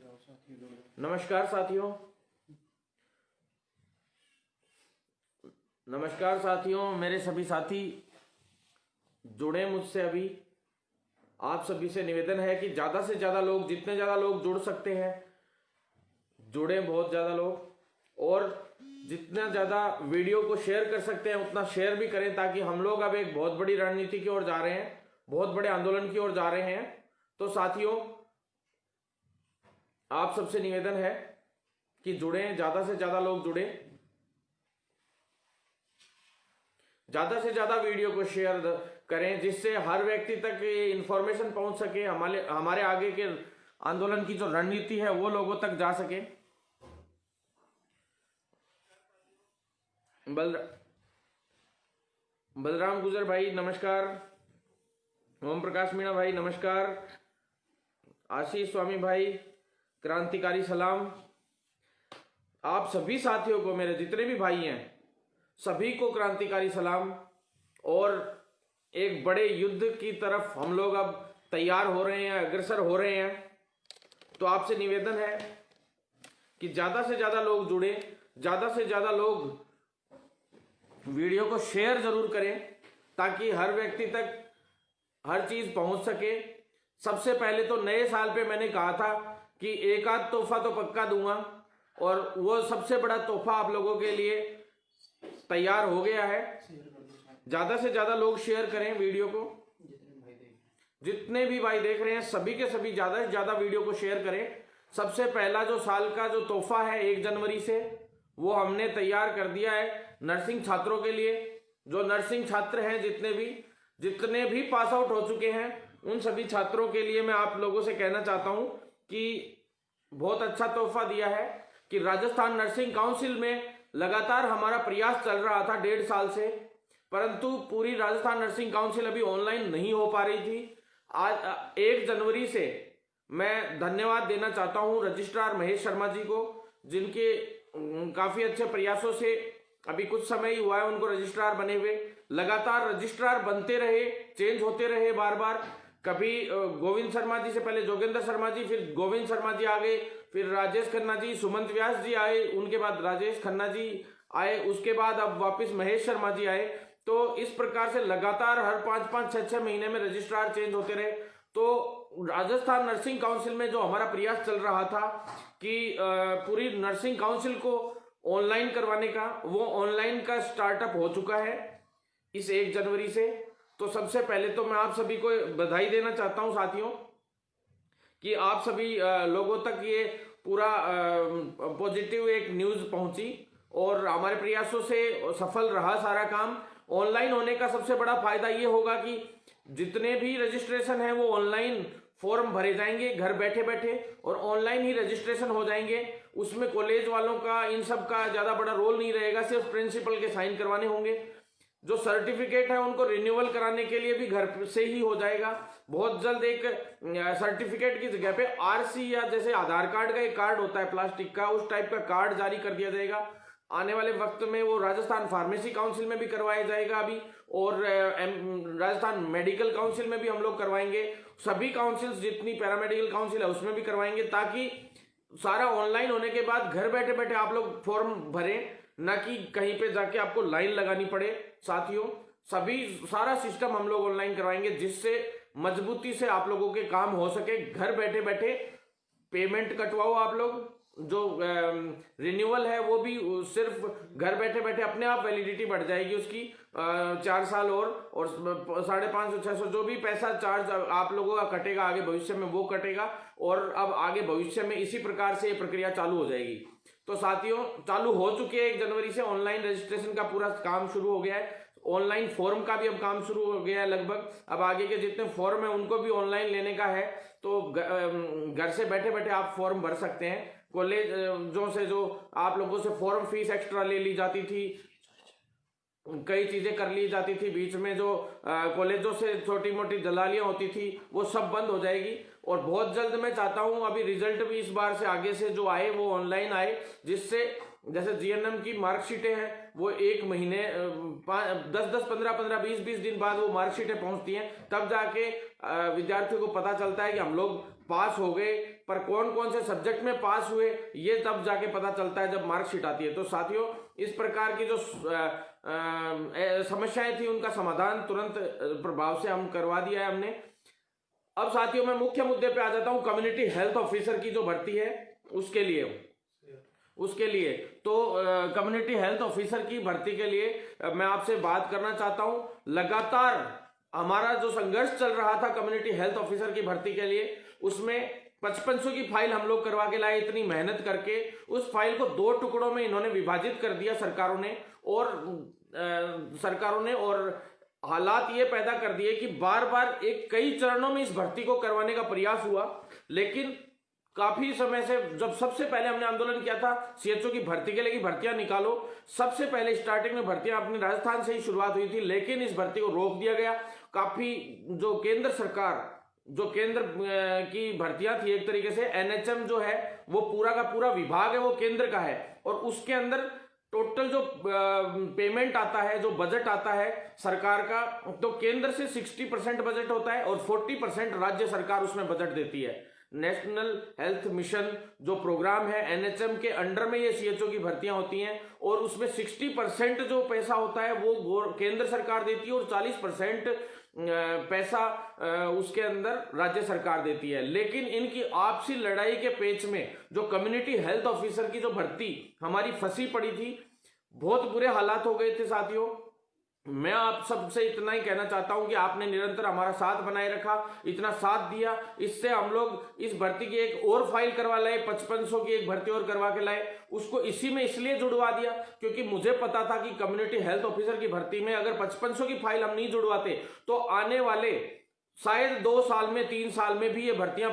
नमस्कार साथियों, नमस्कार साथियों। मेरे सभी साथी जुड़े मुझसे। अभी आप सभी से निवेदन है कि ज़्यादा से ज़्यादा लोग, जितने ज़्यादा लोग जुड़ सकते हैं जुड़े, बहुत ज़्यादा लोग, और जितना ज़्यादा वीडियो को शेयर कर सकते हैं उतना शेयर भी करें, ताकि हम लोग अब एक बहुत बड़ी रणनीति की ओर जा रहे हैं, बहुत बड़े आंदोलन की ओर जा रहे हैं। तो साथियों, आप सबसे निवेदन है कि जुड़ें, ज़्यादा से ज़्यादा लोग जुड़े, ज़्यादा से ज़्यादा वीडियो को शेयर करें, जिससे हर व्यक्ति तक ये इंफॉर्मेशन पहुंच सके, हमारे आगे के आंदोलन की जो रणनीति है वो लोगों तक जा सके। बलराम गुजर भाई नमस्कार, ओम प्रकाश मीणा भाई नमस्कार, आशीष स्वामी भाई क्रांतिकारी सलाम। आप सभी साथियों को, मेरे जितने भी भाई हैं सभी को क्रांतिकारी सलाम। और एक बड़े युद्ध की तरफ हम लोग अब तैयार हो रहे हैं, अग्रसर हो रहे हैं। तो आपसे निवेदन है कि ज़्यादा से ज़्यादा लोग जुड़े, ज़्यादा से ज़्यादा लोग वीडियो को शेयर जरूर करें, ताकि हर व्यक्ति तक हर चीज़ पहुंच सके। सबसे पहले तो नए साल पे मैंने कहा था कि एक आध तोहफा तो पक्का दूंगा, और वो सबसे बड़ा तोहफा आप लोगों के लिए तैयार हो गया है। ज़्यादा से ज़्यादा लोग शेयर करें वीडियो को, जितने भी भाई देख रहे हैं सभी के सभी ज़्यादा से ज़्यादा वीडियो को शेयर करें। सबसे पहला जो साल का जो तोहफा है 1 जनवरी से, वो हमने तैयार कर दिया है नर्सिंग छात्रों के लिए। जो नर्सिंग छात्र हैं, जितने भी पास आउट हो चुके हैं, उन सभी छात्रों के लिए मैं आप लोगों से कहना चाहता हूं कि बहुत अच्छा तोहफा दिया है। कि राजस्थान नर्सिंग काउंसिल में लगातार हमारा प्रयास चल रहा था 1.5 साल से, परंतु पूरी राजस्थान नर्सिंग काउंसिल अभी ऑनलाइन नहीं हो पा रही थी। आज 1 जनवरी से मैं धन्यवाद देना चाहता हूं रजिस्ट्रार महेश शर्मा जी को, जिनके काफी अच्छे प्रयासों से अभी कुछ समय ही हुआ है उनको रजिस्ट्रार बने हुए। लगातार रजिस्ट्रार बनते रहे, चेंज होते रहे बार बार। कभी गोविंद शर्मा जी से पहले जोगेंद्र शर्मा जी, फिर गोविंद शर्मा जी आ गए, फिर राजेश खन्ना जी, सुमंत व्यास जी आए, उनके बाद राजेश खन्ना जी आए, उसके बाद अब वापस महेश शर्मा जी आए। तो इस प्रकार से लगातार हर 5-5, 6-6 महीने में रजिस्ट्रार चेंज होते रहे। तो राजस्थान नर्सिंग काउंसिल में जो हमारा प्रयास चल रहा था कि पूरी नर्सिंग काउंसिल को ऑनलाइन करवाने का, वो ऑनलाइन का स्टार्टअप हो चुका है इस 1 जनवरी से। तो सबसे पहले तो मैं आप सभी को बधाई देना चाहता हूं साथियों, कि आप सभी लोगों तक ये पूरा पॉजिटिव एक न्यूज़ पहुंची, और हमारे प्रयासों से सफल रहा सारा काम। ऑनलाइन होने का सबसे बड़ा फायदा ये होगा कि जितने भी रजिस्ट्रेशन है वो ऑनलाइन फॉर्म भरे जाएंगे घर बैठे बैठे, और ऑनलाइन ही रजिस्ट्रेशन हो जाएंगे। उसमें कॉलेज वालों का, इन सब का ज़्यादा बड़ा रोल नहीं रहेगा, सिर्फ प्रिंसिपल के साइन करवाने होंगे। जो सर्टिफिकेट है उनको रिन्यूअल कराने के लिए भी घर से ही हो जाएगा। बहुत जल्द एक सर्टिफिकेट की जगह पे आरसी, या जैसे आधार कार्ड का एक कार्ड होता है प्लास्टिक का, उस टाइप का कार्ड जारी कर दिया जाएगा। आने वाले वक्त में वो राजस्थान फार्मेसी काउंसिल में भी करवाया जाएगा अभी, और राजस्थान मेडिकल काउंसिल में भी हम लोग करवाएंगे। सभी काउंसिल्स, जितनी पैरामेडिकल काउंसिल है उसमें भी करवाएंगे, ताकि सारा ऑनलाइन होने के बाद घर बैठे बैठे आप लोग फॉर्म भरें, ना कि कहीं पे जाके आपको लाइन लगानी पड़े। साथियों, सारा सिस्टम हम लोग ऑनलाइन करवाएंगे, जिससे मजबूती से आप लोगों के काम हो सके। घर बैठे बैठे पेमेंट कटवाओ आप लोग, जो रिन्यूअल है वो भी सिर्फ घर बैठे बैठे अपने आप वैलिडिटी बढ़ जाएगी उसकी 4 साल, और 550-600 जो भी पैसा चार्ज आप लोगों का कटेगा आगे भविष्य में, वो कटेगा। और अब आगे भविष्य में इसी प्रकार से ये प्रक्रिया चालू हो जाएगी। तो साथियों, चालू हो चुकी है 1 जनवरी से ऑनलाइन रजिस्ट्रेशन का पूरा काम शुरू हो गया है। ऑनलाइन फॉर्म का भी अब काम शुरू हो गया है लगभग। अब आगे के जितने फॉर्म है उनको भी ऑनलाइन लेने का है, तो घर से बैठे बैठे आप फॉर्म भर सकते हैं। कॉलेजों से जो आप लोगों से फॉर्म फीस एक्स्ट्रा ले ली जाती थी, कई चीजें कर ली जाती थी बीच में, जो कॉलेजों से छोटी मोटी दलालियां होती थी, वो सब बंद हो जाएगी। और बहुत जल्द मैं चाहता हूं अभी रिजल्ट भी इस बार से आगे से जो आए वो ऑनलाइन आए, जिससे जैसे जीएनएम की मार्कशीटें हैं वो 1 महीने 10-10, 15-15, 20-20 दिन बाद वो मार्कशीटें पहुंचती हैं, तब जाके विद्यार्थियों को पता चलता है कि हम लोग पास हो गए। पर कौन कौन से सब्जेक्ट में पास हुए ये तब जाके पता चलता है जब मार्कशीट आती है। तो साथियों, इस प्रकार की जो समस्याएं थी उनका समाधान तुरंत प्रभाव से हम करवा दिया है हमने। अब साथियों, मैं मुख्य मुद्दे पे आ जाता हूं, कम्युनिटी हेल्थ ऑफिसर की जो भर्ती है उसके लिए तो कम्युनिटी हेल्थ ऑफिसर की भर्ती के लिए मैं आपसे बात करना चाहता हूं। लगातार हमारा जो संघर्ष चल रहा था कम्युनिटी हेल्थ ऑफिसर की भर्ती के लिए, उसमें 5500 की फाइल हम लोग करवा के लाए, इतनी मेहनत करके। उस फाइल को 2 टुकड़ों में इन्होंने विभाजित कर दिया सरकारों ने, और हालात ये पैदा कर दिए कि बार बार कई चरणों में इस भर्ती को करवाने का प्रयास हुआ। लेकिन काफी समय से, जब सबसे पहले हमने आंदोलन किया था सीएचओ की भर्ती के लिए कि भर्तियां निकालो, सबसे पहले स्टार्टिंग में भर्तियां अपनी राजस्थान से ही शुरुआत हुई थी, लेकिन इस भर्ती को रोक दिया गया। काफी जो केंद्र की भर्तियां थी, एक तरीके से एनएचएम जो है वो पूरा का पूरा विभाग है वो केंद्र का है, और उसके अंदर टोटल जो पेमेंट आता है, जो बजट आता है सरकार का, तो केंद्र से 60% बजट होता है और 40% राज्य सरकार उसमें बजट देती है। नेशनल हेल्थ मिशन जो प्रोग्राम है एनएचएम के अंडर में ये सीएचओ की भर्तियां होती हैं, और उसमें 60% जो पैसा होता है वो केंद्र सरकार देती है और 40% पैसा उसके अंदर राज्य सरकार देती है। लेकिन इनकी आपसी लड़ाई के पेच में जो कम्युनिटी हेल्थ ऑफिसर की जो भर्ती हमारी फंसी पड़ी थी, बहुत बुरे हालात हो गए थे साथियों। मैं आप सबसे इतना ही कहना चाहता हूं कि आपने निरंतर हमारा साथ बनाए रखा, इतना साथ दिया, इससे हम लोग इस भर्ती की एक और फाइल करवा लाए, 5500 की एक भर्ती और करवा के लाए। उसको इसी में इसलिए जुड़वा दिया क्योंकि मुझे पता था कि कम्युनिटी हेल्थ ऑफिसर की भर्ती में अगर 5500 की फाइल हम नहीं जुड़वाते तो आने वाले शायद 2 साल में, 3 साल में भी ये भर्तियां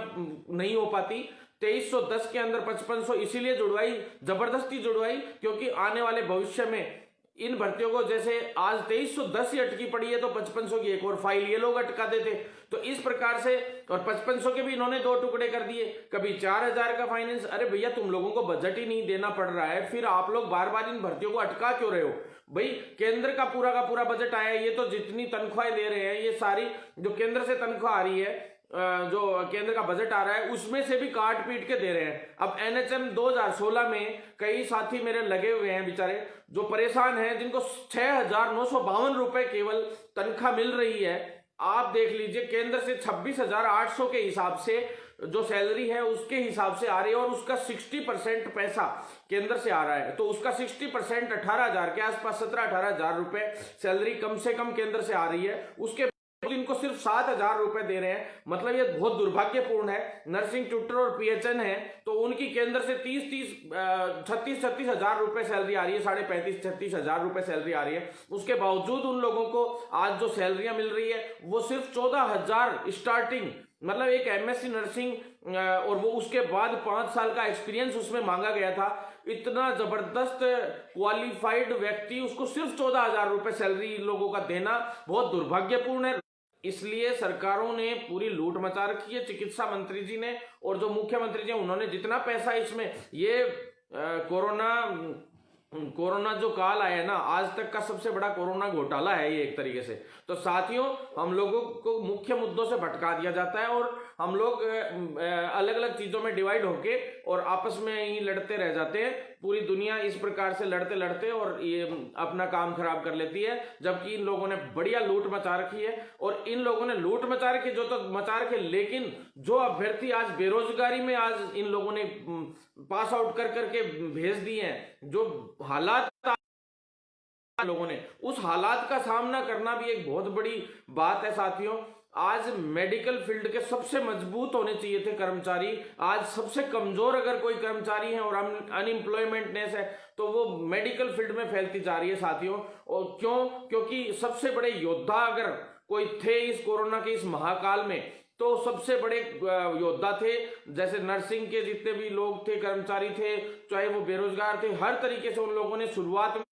नहीं हो पाती। 2310 के अंदर 5500 इसीलिए जुड़वाई, जबरदस्ती जुड़वाई, क्योंकि आने वाले भविष्य में इन भर्तियों को, जैसे आज 2310 ही अटकी पड़ी है तो 5500 की एक और फाइल ये लोग अटका देते। तो इस प्रकार से, और 5500 के भी इन्होंने 2 टुकड़े कर दिए, कभी 4000 का फाइनेंस। अरे भैया, तुम लोगों को बजट ही नहीं देना पड़ रहा है, फिर आप लोग बार बार इन भर्तियों को अटका क्यों रहे हो? भाई, केंद्र का पूरा बजट आया है, ये तो जितनी तनख्वाहें दे रहे हैं, ये सारी जो केंद्र से तनख्वाह आ रही है, जो केंद्र का बजट आ रहा है, उसमें से भी काट पीट के दे रहे हैं। अब एनएचएम 2016 में कई साथी मेरे लगे हुए हैं बेचारे, जो परेशान हैं, जिनको 6952 रुपए केवल तनख्वाह मिल रही है। आप देख लीजिए, केंद्र से 26,800 के हिसाब से जो सैलरी है उसके हिसाब से आ रही है, और उसका 60% पैसा केंद्र से आ रहा है। तो उसका 60% 18,000 के आसपास, 17-18,000 रुपए सैलरी कम से कम केंद्र से आ रही है। उसके इनको सिर्फ 7,000 रुपए दे रहे हैं। मतलब ये बहुत दुर्भाग्यपूर्ण है। नर्सिंग ट्यूटर और पीएचएन है तो उनकी केंद्र से 36 हजार रुपए सैलरी आ रही है, 35-36 हजार रुपए सैलरी आ रही है। उसके बावजूद उन लोगों को आज जो सैलरियां मिल रही है वो सिर्फ 14,000 स्टार्टिंग, मतलब एक एमएससी नर्सिंग और वो उसके बाद 5 साल का एक्सपीरियंस उसमें मांगा गया था। इतना जबरदस्त क्वालिफाइड व्यक्ति, उसको सिर्फ 14,000 रुपए सैलरी इन लोगों का देना बहुत दुर्भाग्यपूर्ण है। इसलिए सरकारों ने पूरी लूट मचा रखी है। चिकित्सा मंत्री जी ने और जो मुख्यमंत्री जी उन्होंने जितना पैसा इसमें, ये कोरोना जो काल आया ना, आज तक का सबसे बड़ा कोरोना घोटाला है ये एक तरीके से। तो साथियों, हम लोगों को मुख्य मुद्दों से भटका दिया जाता है और हम लोग अलग अलग चीजों में डिवाइड होके और आपस में ही लड़ते रह जाते हैं। पूरी दुनिया इस प्रकार से लड़ते लड़ते और ये अपना काम खराब कर लेती है, जबकि इन लोगों ने बढ़िया लूट मचा रखी है। और इन लोगों ने लूट मचा रखी, जो तो मचा रखे, लेकिन जो अभ्यर्थी आज बेरोजगारी में आज इन लोगों ने पास आउट कर करके भेज दिए हैं, जो हालात लोगों ने, उस हालात का सामना करना भी एक बहुत बड़ी बात है साथियों। आज मेडिकल फील्ड के सबसे मजबूत होने चाहिए थे कर्मचारी, आज सबसे कमजोर अगर कोई कर्मचारी है और अनएम्प्लॉयमेंटनेस है तो वो मेडिकल फील्ड में फैलती जा रही है साथियों। और क्योंकि सबसे बड़े योद्धा अगर कोई थे इस कोरोना के इस महाकाल में, तो सबसे बड़े योद्धा थे। जैसे नर्सिंग के जितने भी लोग थे, कर्मचारी थे, चाहे वो बेरोजगार थे, हर तरीके से उन लोगों ने शुरुआत में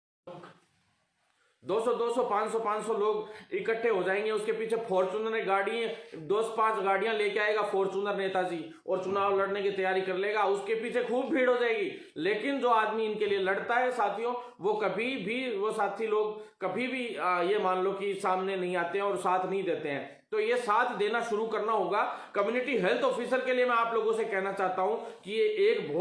200 200 500 500 लोग इकट्ठे हो जाएंगे, उसके पीछे फॉर्चूनर गाड़ी 2-5 गाड़ियां लेके आएगा फॉर्चूनर नेताजी और चुनाव लड़ने की तैयारी कर लेगा, उसके पीछे खूब भीड़ हो जाएगी। लेकिन जो आदमी इनके लिए लड़ता है साथियों, वो कभी भी, वो साथी लोग कभी भी ये मान लो कि सामने नहीं आते हैं और साथ नहीं देते हैं। तो ये साथ देना शुरू करना होगा। कम्युनिटी हेल्थ ऑफिसर के लिए मैं आप लोगों से कहना चाहता हूं कि ये एक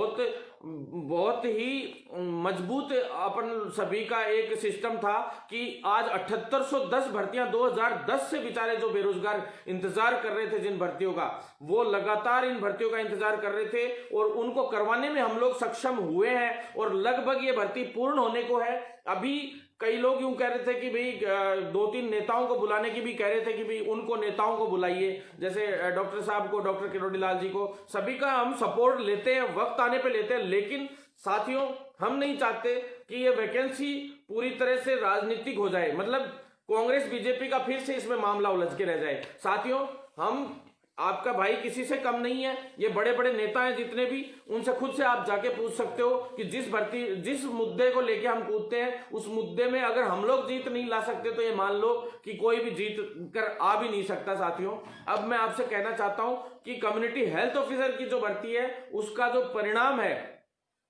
बहुत ही मजबूत अपन सभी का एक सिस्टम था कि आज 7810 भर्तियां 2010 से बेचारे जो बेरोजगार इंतजार कर रहे थे जिन भर्तियों का, वो लगातार इन भर्तियों का इंतजार कर रहे थे और उनको करवाने में हम लोग सक्षम हुए हैं और लगभग ये भर्ती पूर्ण होने को है। अभी कई लोग यूं कह रहे थे कि भाई 2-3 नेताओं को बुलाने की भी कह रहे थे कि भाई उनको नेताओं को बुलाइए, जैसे डॉक्टर साहब को, डॉक्टर किरोड़ी लाल जी को, सभी का हम सपोर्ट लेते हैं, वक्त आने पे लेते हैं। लेकिन साथियों हम नहीं चाहते कि ये वैकेंसी पूरी तरह से राजनीतिक हो जाए, मतलब कांग्रेस बीजेपी का फिर से इसमें मामला उलझ के रह जाए। साथियों हम, आपका भाई किसी से कम नहीं है, ये बड़े बड़े नेता हैं जितने भी, उनसे खुद से आप जाके पूछ सकते हो कि जिस मुद्दे को लेके हम कूदते हैं उस मुद्दे में अगर हम लोग जीत नहीं ला सकते तो ये मान लो कि कोई भी जीत कर आ भी नहीं सकता। साथियों अब मैं आपसे कहना चाहता हूं कि कम्युनिटी हेल्थ ऑफिसर की जो भर्ती है उसका जो परिणाम है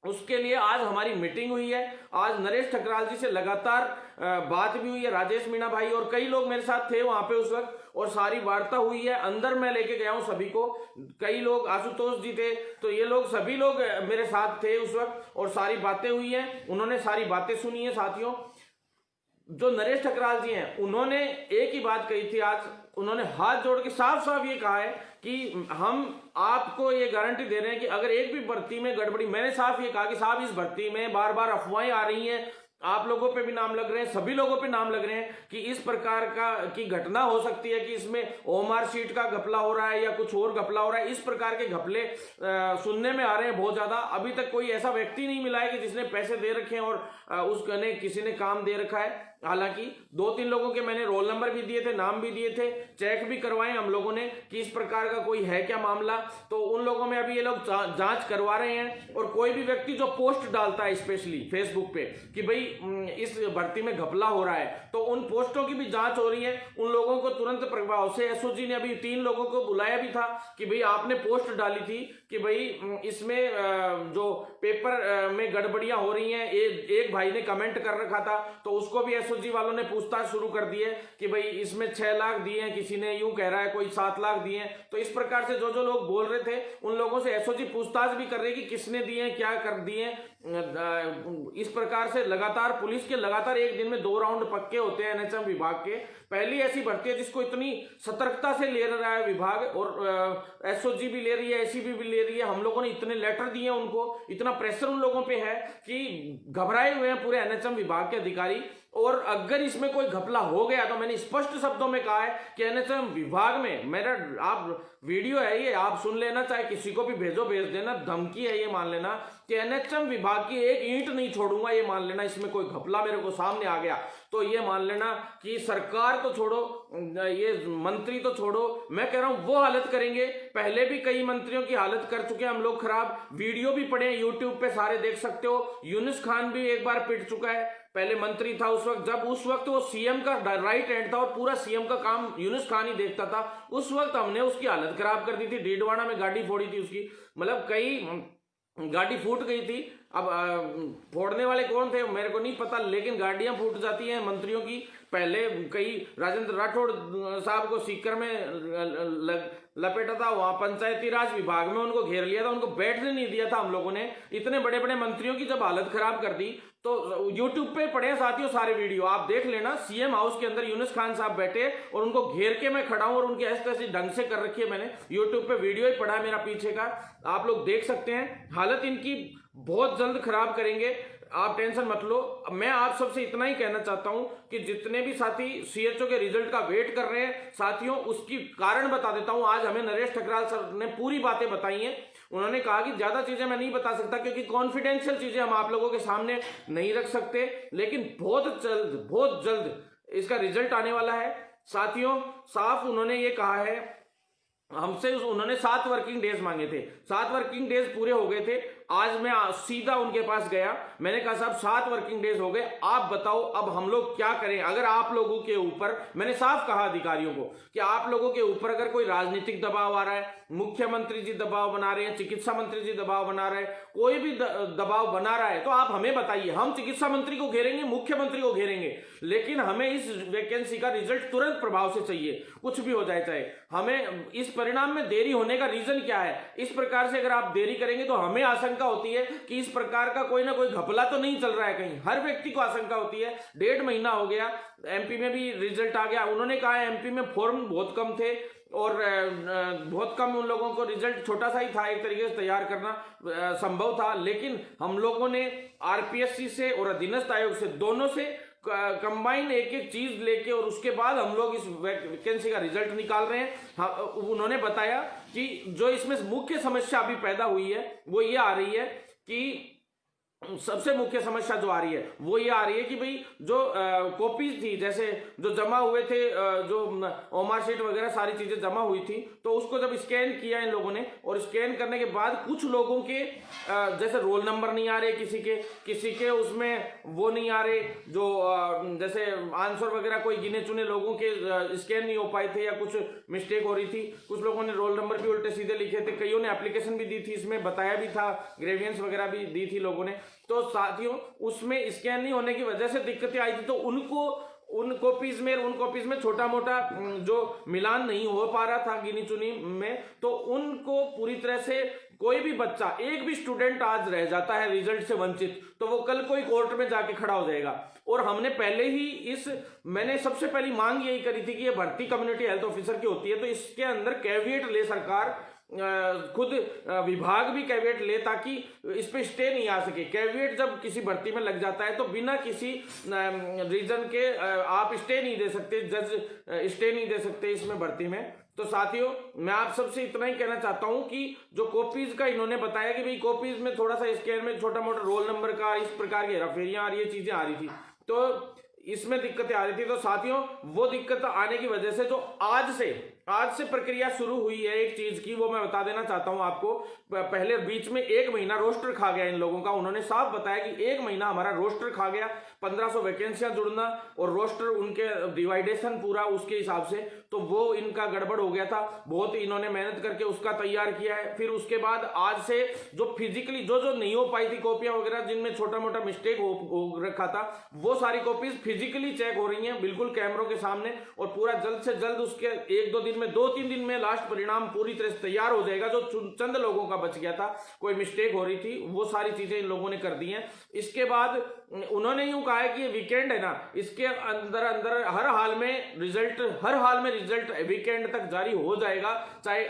उसके लिए आज हमारी मीटिंग हुई है। आज नरेश ठकराल जी से लगातार बात भी हुई है, राजेश मीणा भाई और कई लोग मेरे साथ थे वहां पे उस वक्त, और सारी वार्ता हुई है। अंदर मैं लेके गया हूं सभी को, कई लोग, आशुतोष जी थे, तो ये लोग सभी लोग मेरे साथ थे उस वक्त और सारी बातें हुई हैं, उन्होंने सारी बातें सुनी है। साथियों जो नरेश ठकराल जी हैं उन्होंने एक ही बात कही थी आज, उन्होंने हाथ जोड़ के साफ साफ ये कहा है कि हम आपको ये गारंटी दे रहे हैं कि अगर एक भी भर्ती में गड़बड़ी, मैंने साफ ये कहा कि साहब इस भर्ती में बार बार अफवाहें आ रही हैं, आप लोगों पे भी नाम लग रहे हैं, सभी लोगों पे नाम लग रहे हैं कि इस प्रकार की घटना हो सकती है कि इसमें ओएमआर शीट का घपला हो रहा है या कुछ और घपला हो रहा है। इस प्रकार के घपले सुनने में आ रहे हैं बहुत ज्यादा। अभी तक कोई ऐसा व्यक्ति नहीं मिला है कि जिसने पैसे दे रखे हैं और उसने किसी ने काम दे रखा है। हालांकि 2-3 लोगों के मैंने रोल नंबर भी दिए थे, नाम भी दिए थे, चेक भी करवाए हम लोगों ने कि इस प्रकार का कोई है क्या मामला, तो उन लोगों में अभी ये लोग जांच करवा रहे हैं। और कोई भी व्यक्ति जो पोस्ट डालता है स्पेशली फेसबुक पे कि भाई इस भर्ती में घपला हो रहा है, तो उन पोस्टों की भी जांच हो रही है। उन लोगों को तुरंत प्रभाव से एसओजी ने अभी 3 लोगों को बुलाया भी था कि भाई आपने पोस्ट डाली थी कि भाई इसमें जो पेपर में गड़बड़ियां हो रही हैं, एक भाई ने कमेंट कर रखा था, तो उसको भी एसओजी वालों ने पूछताछ शुरू कर दी है कि भाई इसमें 6 लाख दिए हैं, किसी ने यूं कह रहा है कोई 7 लाख दिए हैं। तो इस प्रकार से जो लोग बोल रहे थे उन लोगों से एसओजी पूछताछ भी कर रही है कि किसने दिए, क्या कर दिए। इस प्रकार से लगातार पुलिस के लगातार एक दिन में 2 राउंड पक्के होते हैं एनएचएम विभाग के। पहली ऐसी भर्ती है जिसको इतनी सतर्कता से ले रहा है विभाग, और एसओजी भी ले रही है, एसीबी भी ले रही है। हम लोगों ने इतने लेटर दिए उनको, इतना प्रेशर उन लोगों पे है कि घबराए हुए हैं पूरे एनएचएम विभाग के अधिकारी। और अगर इसमें कोई घपला हो गया तो मैंने स्पष्ट शब्दों में कहा है कि एनएचएम विभाग में, मेरा आप वीडियो है ये, आप सुन लेना, चाहे किसी को भी भेज देना, धमकी है ये मान लेना कि एनएचएम विभाग की एक ईंट नहीं छोड़ूंगा, ये मान लेना। इसमें कोई घपला मेरे को सामने आ गया तो ये मान लेना कि सरकार तो छोड़ो, ये मंत्री तो छोड़ो, मैं कह रहा हूं वो हालत करेंगे। पहले भी कई मंत्रियों की हालत कर चुके हैं हम लोग खराब, वीडियो भी पड़े हैं यूट्यूब पे, सारे देख सकते हो। यूनुस खान भी एक बार पिट चुका है, पहले मंत्री था उस वक्त, जब उस वक्त वो सीएम का राइट हैंड था और पूरा सीएम का काम यूनुस खान ही देखता था, उस वक्त हमने उसकी हालत खराब कर दी थी। डीडवाना में गाड़ी फोड़ी थी उसकी, मतलब कई गाड़ी फूट गई थी। अब फोड़ने वाले कौन थे मेरे को नहीं पता, लेकिन गाड़ियां फूट जाती हैं मंत्रियों की। पहले कई राजेंद्र राठौड़ साहब को सीकर में लपेटा था, वहां पंचायती राज विभाग में उनको घेर लिया था, उनको बैठने नहीं दिया था हम लोगों ने। इतने बड़े बड़े मंत्रियों की जब हालत खराब कर दी तो यूट्यूब पे पड़े हैं साथियों सारे वीडियो, आप देख लेना। सीएम हाउस के अंदर यूनुस खान साहब बैठे और उनको घेर के मैं खड़ा हूं और उनकी ऐसी तैसी ढंग से कर रखी है मैंने। यूट्यूब पे वीडियो ही पड़ा है मेरा पीछे का, आप लोग देख सकते हैं। हालत इनकी बहुत जल्द खराब करेंगे, आप टेंशन मत लो। मैं आप सबसे इतना ही कहना चाहता हूं कि जितने भी साथी सीएचओ के रिजल्ट का वेट कर रहे हैं साथियों, उसकी कारण बता देता हूं। आज हमें नरेश ठकराल सर ने पूरी बातें बताई हैं। उन्होंने कहा कि ज्यादा चीजें मैं नहीं बता सकता क्योंकि कॉन्फिडेंशियल चीजें हम आप लोगों के सामने नहीं रख सकते, लेकिन बहुत जल्द इसका रिजल्ट आने वाला है साथियों। साफ उन्होंने ये कहा है हमसे, उन्होंने 7 वर्किंग डेज मांगे थे, 7 वर्किंग डेज पूरे हो गए थे। आज मैं सीधा उनके पास गया, मैंने कहा साहब 7 वर्किंग डेज हो गए, आप बताओ अब हम लोग क्या करें। अगर आप लोगों के ऊपर, मैंने साफ कहा अधिकारियों को कि आप लोगों के ऊपर अगर कोई राजनीतिक दबाव आ रहा है, मुख्यमंत्री जी दबाव बना रहे हैं, चिकित्सा मंत्री जी दबाव बना रहे हैं, कोई भी दबाव बना रहा है तो आप हमें बताइए, हम चिकित्सा मंत्री को घेरेंगे, मुख्यमंत्री को घेरेंगे, लेकिन हमें इस वैकेंसी का रिजल्ट तुरंत प्रभाव से चाहिए, कुछ भी हो जाए चाहे। हमें इस परिणाम में देरी होने का रीजन क्या है? इस प्रकार से अगर आप देरी करेंगे तो हमें आशंका होती है कि इस प्रकार का कोई ना कोई घपला तो नहीं चल रहा है कहीं। हर व्यक्ति को आशंका होती है। 1.5 महीना हो गया, एमपी में भी रिजल्ट आ गया। उन्होंने कहा एमपी में फॉर्म बहुत कम थे और बहुत कम उन लोगों को, रिजल्ट छोटा सा ही था, एक तरीके से तैयार करना संभव था, लेकिन हम लोगों ने आरपीएससी से और अधीनस्थ आयोग से, दोनों से कंबाइन एक एक चीज लेके और उसके बाद हम लोग इस वैकेंसी का रिजल्ट निकाल रहे हैं। उन्होंने बताया कि जो इसमें मुख्य समस्या अभी पैदा हुई है वो ये आ रही है कि सबसे मुख्य समस्या जो आ रही है वो ये आ रही है कि भाई जो कॉपीज थी, जैसे जो जमा हुए थे, जो ओमार शीट वगैरह सारी चीजें जमा हुई थी, तो उसको जब स्कैन किया इन लोगों ने, और स्कैन करने के बाद कुछ लोगों के जैसे रोल नंबर नहीं आ रहे, किसी के उसमें वो नहीं आ रहे, जो जैसे आंसर वगैरह कोई गिने चुने लोगों के स्कैन नहीं हो पाए थे या कुछ मिस्टेक हो रही थी। कुछ लोगों ने रोल नंबर भी उल्टे सीधे लिखे थे, कईयों ने एप्लीकेशन भी दी थी, इसमें बताया भी था, ग्रेवियंस वगैरह भी दी थी लोगों ने। तो साथियों उसमें स्कैन नहीं होने की वजह से दिक्कतें आई थी, तो उन कॉपीज में छोटा मोटा जो मिलान नहीं हो पा रहा था गिनी चुनी में, तो उनको पूरी तरह से कोई भी बच्चा, एक भी स्टूडेंट आज रह जाता है रिजल्ट से वंचित, तो वो कल कोई कोर्ट में जाके खड़ा हो जाएगा। और हमने पहले ही मैंने सबसे पहली मांग यही करी थी कि ये भर्ती कम्युनिटी हेल्थ ऑफिसर की होती है, तो इसके अंदर कैविएट ले सरकार, खुद विभाग भी कैविएट ले, ताकि इस पे स्टे नहीं आ सके। कैविएट जब किसी भर्ती में लग जाता है तो बिना किसी रीजन के आप स्टे नहीं दे सकते, जज स्टे नहीं दे सकते इसमें भर्ती में। तो साथियों मैं आप सबसे इतना ही कहना चाहता हूं कि जो कॉपीज का इन्होंने बताया कि भाई कॉपीज में थोड़ा सा स्कैन में छोटा मोटा रोल नंबर का इस प्रकार की हेराफेरियां आ रही है, चीजें आ रही थी, तो इसमें दिक्कतें आ रही थी। तो साथियों वो दिक्कत आने की वजह से जो आज से प्रक्रिया शुरू हुई है एक चीज की, वो मैं बता देना चाहता हूं आपको। पहले बीच में 1 महीना रोस्टर खा गया इन लोगों का। उन्होंने साफ बताया कि 1 महीना हमारा रोस्टर खा गया, 1500 वैकेंसियां जुड़ना और रोस्टर उनके डिवाइडेशन पूरा उसके हिसाब से, तो वो इनका गड़बड़ हो गया था। बहुत इन्होंने मेहनत करके उसका तैयार किया है। फिर उसके बाद आज से जो फिजिकली जो नहीं हो पाई थी कॉपियां वगैरह, जिनमें छोटा मोटा मिस्टेक हो रखा था, वो सारी कॉपीज फिजिकली चेक हो रही हैं बिल्कुल कैमरों के सामने, और पूरा जल्द से जल्द उसके 1-2 दिन में, 2-3 दिन में लास्ट परिणाम पूरी तरह से तैयार हो जाएगा। जो चंद लोगों का बच गया था, कोई मिस्टेक हो रही थी, वो सारी चीजें इन लोगों ने कर दी हैं। इसके बाद उन्होंने यूं कहा है कि ये वीकेंड है ना, इसके अंदर हर हाल में रिजल्ट वीकेंड तक जारी हो जाएगा, चाहे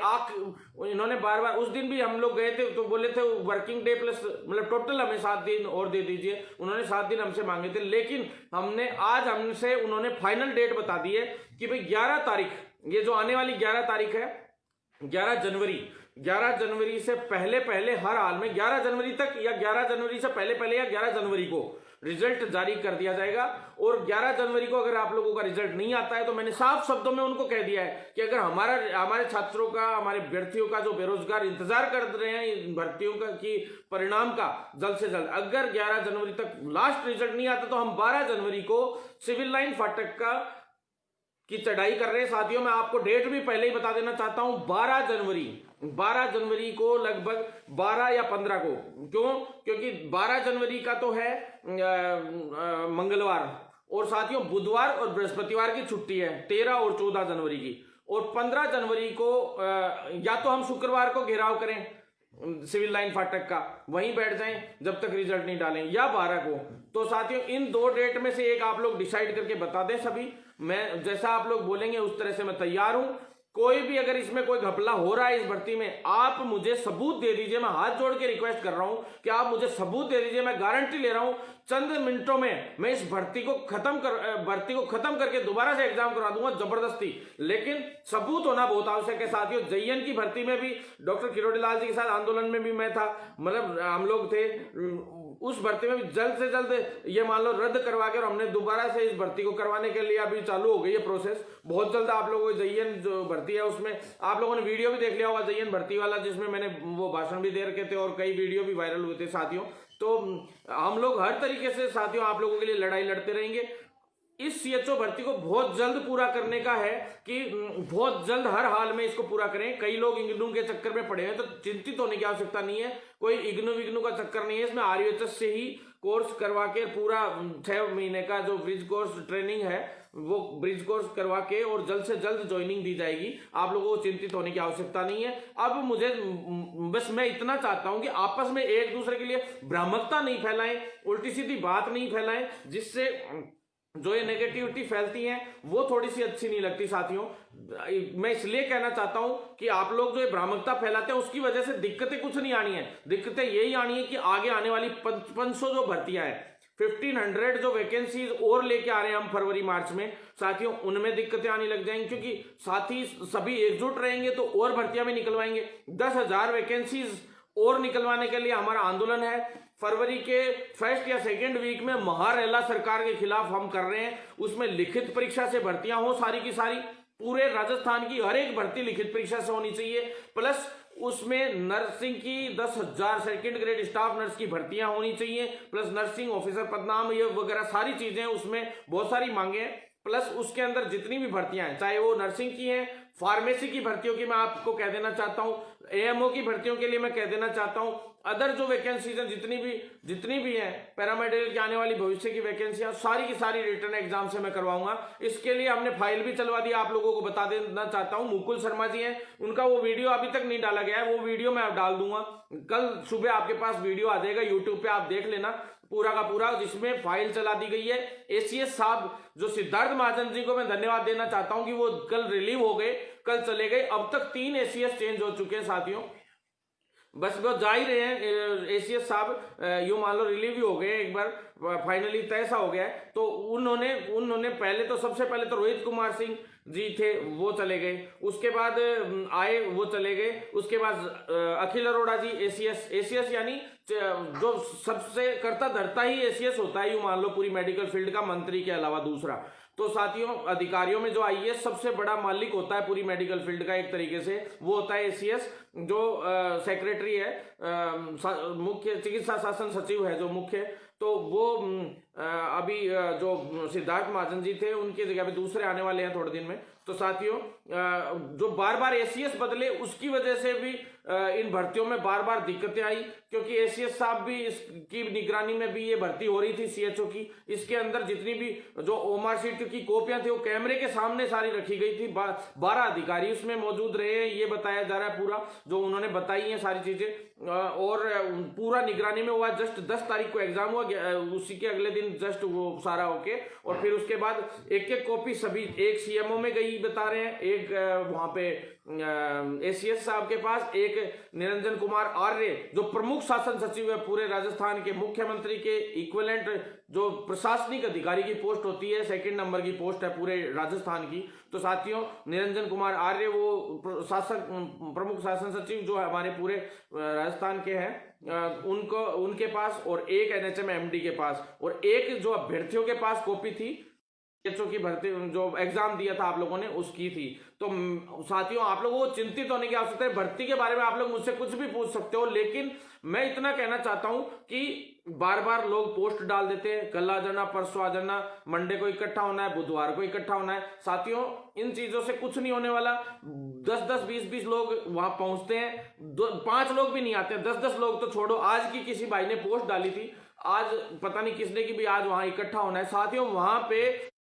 इन्होंने बार उस दिन भी हम लोग गए थे तो बोले थे वर्किंग डे प्लस, मतलब टोटल हमें 7 दिन और दे दीजिए। उन्होंने 7 दिन हमसे मांगे थे, लेकिन हमसे उन्होंने फाइनल डेट बता दी है कि भाई 11 तारीख, ये जो आने वाली 11 तारीख है, 11 जनवरी से पहले हर हाल में 11 जनवरी तक, या 11 जनवरी से पहले या 11 जनवरी को रिजल्ट जारी कर दिया जाएगा। और 11 जनवरी को अगर आप लोगों का रिजल्ट नहीं आता है तो मैंने साफ शब्दों में उनको कह दिया है कि अगर हमारे छात्रों का, हमारे अभ्यर्थियों का, जो बेरोजगार इंतजार कर रहे हैं इन भर्तियों का की परिणाम का, जल्द से जल्द अगर 11 जनवरी तक लास्ट रिजल्ट नहीं आता तो हम 12 जनवरी को सिविल लाइन फाटक की चढ़ाई कर रहे हैं। साथियों मैं आपको डेट भी पहले ही बता देना चाहता हूं, 12 जनवरी को, लगभग 12 या 15 को। क्योंकि 12 जनवरी का तो है मंगलवार, और साथियों बुधवार और बृहस्पतिवार की छुट्टी है 13 और 14 जनवरी की। और 15 जनवरी को या तो हम शुक्रवार को घेराव करें सिविल लाइन फाटक का, वहीं बैठ जाएं जब तक रिजल्ट नहीं डालें, या 12 को। तो साथियों इन 2 डेट में से एक आप लोग डिसाइड करके बता दें सभी। मैं जैसा आप लोग बोलेंगे उस तरह से मैं तैयार हूं। कोई भी अगर इसमें कोई घपला हो रहा है इस भर्ती में, आप मुझे सबूत दे दीजिए। मैं हाथ जोड़ के रिक्वेस्ट कर रहा हूं कि आप मुझे सबूत दे दीजिए। मैं गारंटी ले रहा हूं चंद मिनटों में मैं इस भर्ती को खत्म करके दोबारा से एग्जाम करवा दूंगा जबरदस्ती। लेकिन सबूत होना बहुत आवश्यक है साथियों। JN की भर्ती में भी डॉक्टर किरोड़ी लाल जी के साथ आंदोलन में भी मैं था, मतलब हम लोग थे, उस भर्ती में भी जल्द से जल्द ये मान लो रद्द करवा के, और हमने दोबारा से इस भर्ती को करवाने के लिए अभी चालू हो गई है प्रोसेस। बहुत जल्द आप लोगों को JEN जो भर्ती है उसमें आप लोगों ने वीडियो भी देख लिया होगा JEN भर्ती वाला, जिसमें मैंने वो भाषण भी दे रखे थे और कई वीडियो भी वायरल हुए थे साथियों। तो हम लोग हर तरीके से साथियों आप लोगों के लिए लड़ाई लड़ते रहेंगे। इस CHO भर्ती को बहुत जल्द पूरा करने का है कि बहुत जल्द हर हाल में इसको पूरा करें। कई लोग इग्नू के चक्कर में पड़े हैं, तो चिंतित होने की आवश्यकता नहीं है, कोई इग्नू का चक्कर नहीं है। इसमें RUHS से ही कोर्स करवा के पूरा 6 महीने का जो ब्रिज कोर्स ट्रेनिंग है वो ब्रिज कोर्स करवा के और जल्द से जल्द ज्वाइनिंग दी जाएगी। आप लोगों को चिंतित होने की आवश्यकता नहीं है। अब मुझे बस मैं इतना चाहता हूं कि आपस में एक दूसरे के लिए भ्रामकता नहीं फैलाएं, उल्टी सीधी बात नहीं फैलाएं, जिससे जो ये नेगेटिविटी फैलती है वो थोड़ी सी अच्छी नहीं लगती साथियों। मैं इसलिए कहना चाहता हूं कि आप लोग जो ये भ्रामकता फैलाते हैं उसकी वजह से दिक्कतें कुछ नहीं आनी है। दिक्कतें यही आनी है कि आगे आने वाली 500 जो भर्तियां हैं, 1500 जो वैकेंसीज और लेके आ रहे हैं हम फरवरी मार्च में साथियों, उनमें दिक्कतें आने लग जाएंगी, क्योंकि साथी सभी एकजुट रहेंगे तो और भर्तियां भी निकलवाएंगे। 10,000 वैकेंसीज और निकलवाने के लिए हमारा आंदोलन है। फरवरी के फर्स्ट या सेकेंड वीक में महारेला सरकार के खिलाफ हम कर रहे हैं। उसमें लिखित परीक्षा से भर्तियां हो सारी की सारी, पूरे राजस्थान की हर एक भर्ती लिखित परीक्षा से होनी चाहिए। प्लस उसमें नर्सिंग की 10,000 सेकंड ग्रेड स्टाफ नर्स की भर्तियां होनी चाहिए, प्लस नर्सिंग ऑफिसर पदनाम ये वगैरह सारी चीजें, उसमें बहुत सारी मांगे हैं। प्लस उसके अंदर जितनी भी भर्तियां हैं, चाहे वो नर्सिंग की हैं, फार्मेसी की भर्तियों की मैं आपको कह देना चाहता हूं, AMO की भर्तियों के लिए मैं कह देना चाहता हूं, अदर जो वैकेंसीज हैं जितनी भी हैं, पैरामेडिकल की आने वाली भविष्य की वैकेंसियां सारी की सारी रिटर्न एग्जाम से मैं करवाऊंगा। इसके लिए हमने फाइल भी चलवा दी, आप लोगों को बता देना चाहता हूं। मुकुल शर्मा जी हैं, उनका वो वीडियो अभी तक नहीं डाला गया है, वो वीडियो मैं अब डाल दूंगा। कल सुबह आपके पास वीडियो आ जाएगा यूट्यूब पे, आप देख लेना पूरा का पूरा, जिसमें फाइल चला दी गई है। ACS साहब जो सिद्धार्थ महाजन जी को मैं धन्यवाद देना चाहता हूं कि वो कल रिलीव हो गए, कल चले गए। अब तक 3 ACS चेंज हो चुके हैं साथियों, बस वो जा ही रहे हैं। ACS साहब यूं मान लो रिलीव ही हो गए, एक बार फाइनली तय सा हो गया है। तो उन्होंने पहले तो सबसे पहले तो रोहित कुमार सिंह जी थे, वो चले गए, उसके बाद आए वो चले गए, उसके बाद अखिल अरोड़ा जी ACS यानी जो सबसे करता धरता ही ACS होता है यूं मान लो पूरी मेडिकल फील्ड का, मंत्री के अलावा दूसरा। तो साथियों अधिकारियों में जो IAS सबसे बड़ा मालिक होता है पूरी मेडिकल फील्ड का एक तरीके से, वो होता है ACS। जो सेक्रेटरी है, मुख्य चिकित्सा शासन सचिव है जो मुख्य, तो वो अभी जो सिद्धार्थ महाजन जी थे उनकी जगह पे दूसरे आने वाले हैं थोड़े दिन में। तो साथियों जो बार बार ACS बदले उसकी वजह से भी इन भर्तियों में बार बार दिक्कतें आई, क्योंकि ACS साहब भी इसकी निगरानी में भी ये भर्ती हो रही थी CHO की। इसके अंदर जितनी भी जो OMR शीट की कॉपियां थी वो कैमरे के सामने सारी रखी गई थी। 12 अधिकारी उसमें मौजूद रहे हैं, ये बताया जा रहा है पूरा, जो उन्होंने बताई है सारी चीजें। और पूरा निगरानी में हुआ। जस्ट 10 तारीख को एग्जाम हुआ, उसी के अगले दिन जस्ट वो सारा होके, और फिर उसके बाद एक कॉपी सभी एक CMO में गई बता रहे हैं, एक वहां पे ACS साहब के पास, एक निरंजन कुमार आर्य जो प्रमुख शासन सचिव है पूरे राजस्थान के, मुख्यमंत्री के इक्विवेलेंट जो प्रशासनिक अधिकारी की पोस्ट होती है, 2nd नंबर की पोस्ट है पूरे राजस्थान की। तो साथियों निरंजन कुमार आर्य वो प्रमुख शासन सचिव जो हमारे पूरे राजस्थान के हैं, उनके पास, और एक NHM MD के पास, और एक जो अभ्यर्थियों के पास कॉपी थी CHO की भर्ती जो एग्जाम दिया था आप लोगों ने उसकी थी। तो साथियों आप लोगों को चिंतित होने की आवश्यकता है। भर्ती के बारे में आप लोग मुझसे कुछ भी पूछ सकते हो, लेकिन मैं इतना कहना चाहता हूं कि बार बार लोग पोस्ट डाल देते हैं, कल आ जाना, परसों आ जाना, मंडे को इकट्ठा होना है, बुधवार को इकट्ठा होना है। साथियों इन चीजों से कुछ नहीं होने वाला। 10-10, 20-20 लोग वहां पहुंचते हैं, 5 लोग भी नहीं आते, 10-10 लोग तो छोड़ो। आज की किसी भाई ने पोस्ट डाली थी, आज पता नहीं किसने की भी, आज वहां इकट्ठा होना है साथियों। वहां पे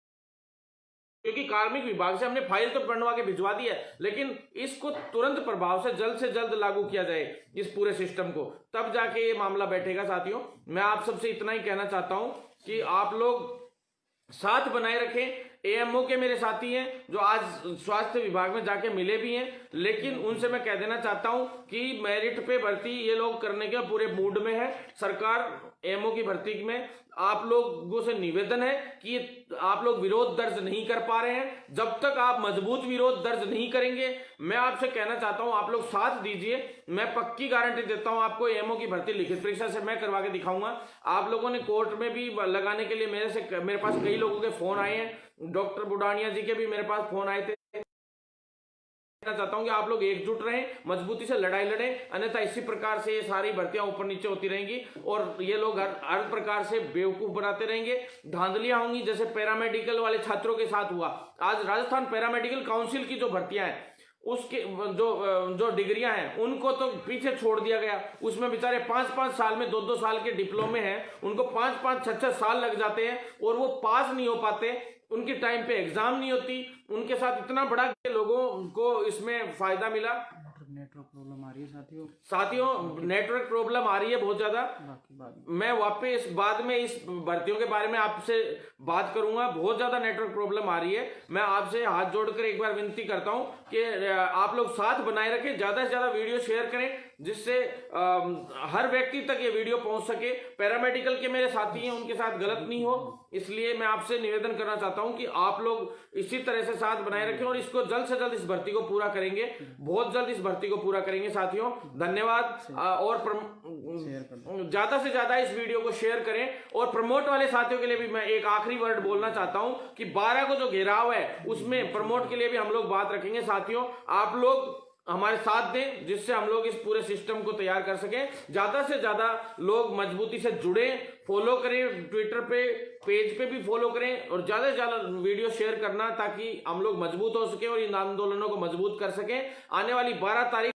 क्योंकि कार्मिक विभाग से हमने फाइल तो बनवा के भिजवा दी है, लेकिन इसको तुरंत प्रभाव से जल्द लागू किया जाए इस पूरे सिस्टम को, तब जाके ये मामला बैठेगा। साथियों मैं आप सबसे इतना ही कहना चाहता हूं कि आप लोग साथ बनाए रखें। AMO के मेरे साथी हैं जो आज स्वास्थ्य विभाग में जाके मिले भी हैं, लेकिन उनसे मैं कह देना चाहता हूं कि मेरिट पे भर्ती ये लोग करने के पूरे मूड में है। सरकार एमओ की भर्ती में आप लोगों से निवेदन है कि आप लोग विरोध दर्ज नहीं कर पा रहे हैं। जब तक आप मजबूत विरोध दर्ज नहीं करेंगे, मैं आपसे कहना चाहता हूं आप लोग साथ दीजिए। मैं पक्की गारंटी देता हूं आपको, एमओ की भर्ती लिखित परीक्षा से मैं करवा के दिखाऊंगा। आप लोगों ने कोर्ट में भी लगाने के लिए मेरे पास कई लोगों के फोन आए हैं। डॉक्टर बुडानिया जी के भी मेरे पास फोन आए थे। चाहता हूं कि आप लोग एकजुट रहें, मजबूती से लड़ाई लड़ें, अन्यथा इसी प्रकार से ये सारी भर्तियां ऊपर नीचे होती रहेंगी और ये लोग हर प्रकार से बेवकूफ बनाते रहेंगे। धांधलियां होंगी, जैसे पैरामेडिकल वाले छात्रों के साथ हुआ। आज राजस्थान पैरामेडिकल काउंसिल की जो भर्तियां हैं, उसके जो डिग्रियां हैं, उनको तो पीछे छोड़ दिया गया। उसमें बेचारे 5-5 साल में 2-2 साल के डिप्लोमे हैं, उनको 5-5 6-6 साल लग जाते हैं और वो पास नहीं हो पाते। उनकी टाइम पे एग्जाम नहीं होती। उनके साथ इतना बड़ा लोगों को इसमें फायदा मिला। नेटवर्क प्रॉब्लम आ रही है साथियों, नेटवर्क प्रॉब्लम आ रही है बहुत ज्यादा। मैं वापस बाद में इस भर्तियों के बारे में आपसे बात करूंगा। बहुत ज्यादा नेटवर्क प्रॉब्लम आ रही है। मैं आपसे हाथ जोड़कर एक बार विनती करता हूं कि आप लोग साथ बनाए रखें, ज्यादा से ज्यादा वीडियो शेयर करें, जिससे हर व्यक्ति तक ये वीडियो पहुंच सके। पैरामेडिकल के मेरे साथी हैं, उनके साथ गलत नहीं हो, इसलिए मैं आपसे निवेदन करना चाहता हूं कि आप लोग इसी तरह से साथ बनाए रखें और इसको जल्द से जल्द इस भर्ती को पूरा करेंगे। बहुत जल्द इस भर्ती को पूरा करेंगे साथियों। धन्यवाद। और ज्यादा से ज्यादा इस वीडियो को शेयर करें। और प्रमोट वाले साथियों के लिए भी मैं एक आखिरी वर्ड बोलना चाहता हूं कि 12 को जो घेराव है, उसमें प्रमोट के लिए भी हम लोग बात रखेंगे। साथियों, आप लोग हमारे साथ दें, जिससे हम लोग इस पूरे सिस्टम को तैयार कर सकें। ज्यादा से ज्यादा लोग मजबूती से जुड़े, फॉलो करें, ट्विटर पे पेज पे भी फॉलो करें और ज्यादा से ज्यादा वीडियो शेयर करना, ताकि हम लोग मजबूत हो सके और इन आंदोलनों को मजबूत कर सकें। आने वाली 12 तारीख